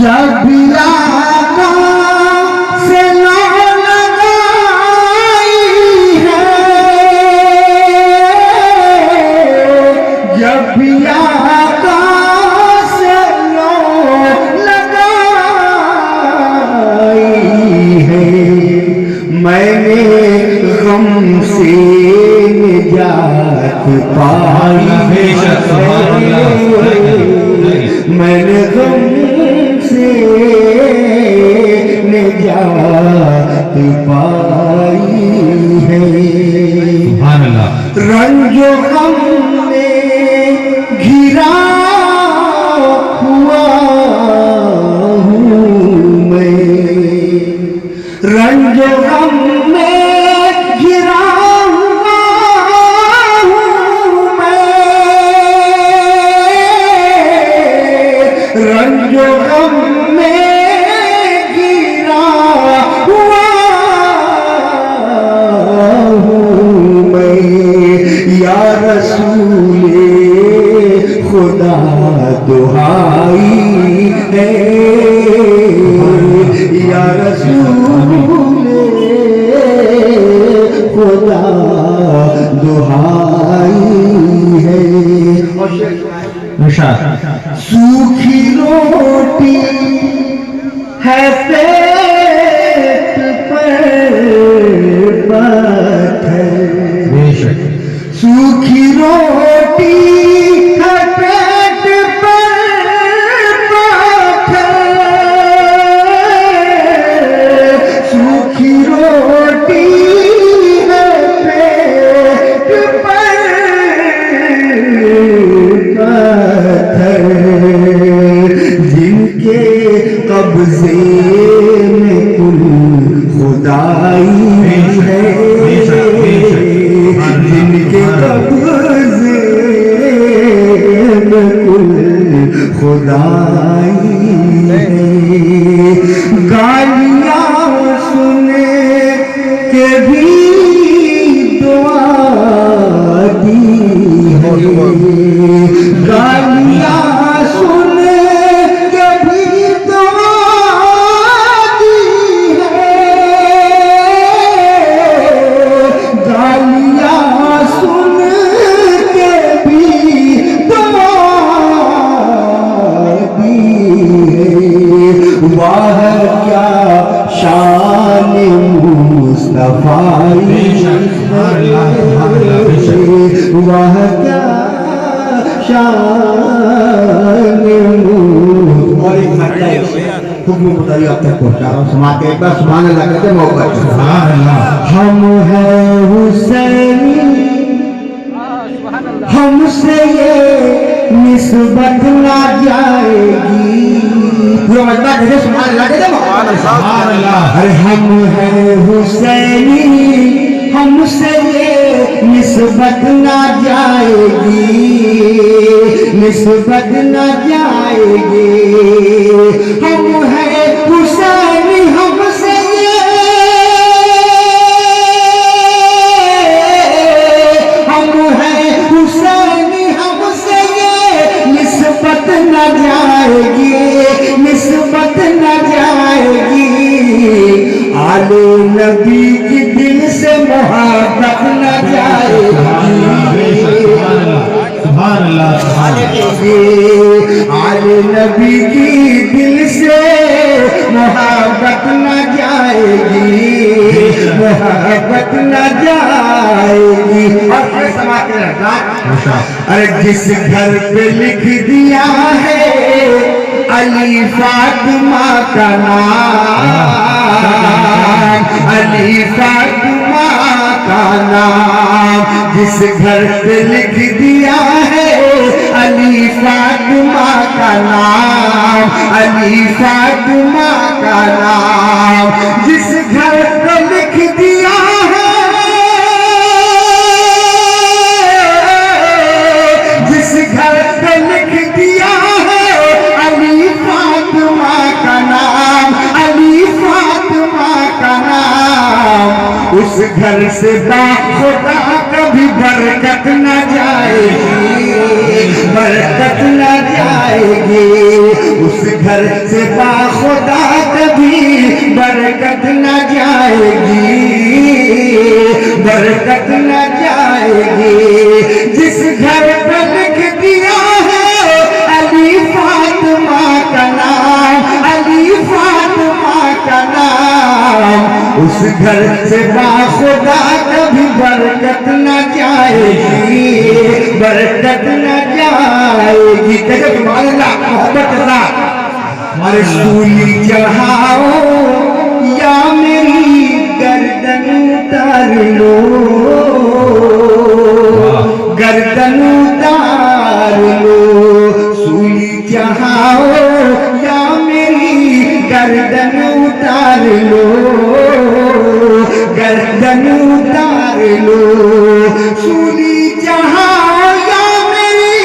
جب آقا سے لو لگائی ہے، جب آقا سے لو لگائی ہے، میں نے غم سے نجات پائی ہے، میں نے غم سے نجات پائی ہے، رنج و غم میں گھرا ہوا ہوں میں، رنج و غم میں گھرا ہوا ہوں میں، رنج و غم میں گھرا ہوا ہوں میں، یا رسول خدا دہائی ہے، یا رسول خدا دہائی ہے، سوکھی روٹی ہے پیٹ پر پتھر، سوکھی روٹی ہے پیٹ پر پتھر، سوکھی روٹی ہے پیٹ پر پتھر، جن کے قبضے میں کل خدائی ہے، جن کے قبضے میں کل خدائی ہے، گالیاں سن کے بھی دعا دی ہے، گالیاں سن کے بھی دعا دی ہے، گالیاں سن کے بھی دعا دی ہے، واہ کیا شان مصطفی، واہ کیا شان اور ایک مرتبہ حکم مطالعہ آپ تک پہنچا رہا ہوں، سماعت ایک بار سبحان اللہ کہتے ہیں موقع ہم ہیں حسینی، ہم سے یہ نسبت نہ جائے گی، پورا مجمع کہتے ہیں سبحان اللہ کہتے ہیں موقع، ارے ہم ہیں حسینی، ہم سے یہ نسبت نہ جائے گی، نسبت نہ جائے گی، ہم ہیں حسینی، ہم سے یہ، ہم ہیں حسینی، ہم سے یہ نسبت نہ جائے گی، نسبت نہ جائے گی، آل نبی کی دل سے محبت نہ جائے گی، آل نبی کی دل سے محبت نہ جائے گی، محبت نہ جائے گی، اور پھر سماعت رہتا، ارے جس گھر پہ لکھ دیا ہے علی فاطمہ کا نام، علی فاطمہ کا نام، جس گھر پہ لکھ دیا ہے علی فاطمہ کا نام، علی فاطمہ کا نام، جس گھر پہ لکھ دیا ہے، جس گھر پہ لکھ دیا ہے علی فاطمہ کا نام، علی فاطمہ کا نام، اس گھر سے باخدا کبھی برکت نہ جائے گی، برکت نہ جائے گی، اس گھر گھر سے باخدا کبھی برکت نہ جائے گی، برکت نہ جائے گی۔ جس گھر پر لکھ دیا ہے علی فاطمہ کا نام، علی فاطمہ کا نام، اس گھر سے باخدا کبھی برکت نہ جائے گی، برکت نہ جائے گی۔ کہتے سبحان اللہ محبت کے ساتھ ہمارے سولی چڑھاؤ یا میری گردن اتار لو، گردن اتار لو، سولی چڑھاؤ یا میری گردن اتار لو، گردن اتار لو، سولی چڑھاؤ یا میری،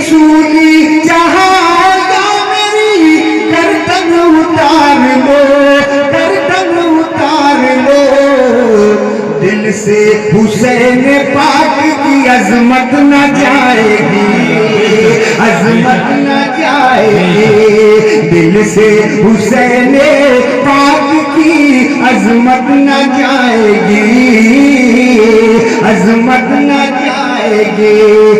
سولی چڑھاؤ یا میری گردن اتار لو، گردن اتار لو۔ دل سے حسین پاک کی عظمت نہ جائے گی، عظمت نہ جائے گی، دل سے حسین پاک کی عظمت نہ جائے گی، عظمت نہ جائے گی۔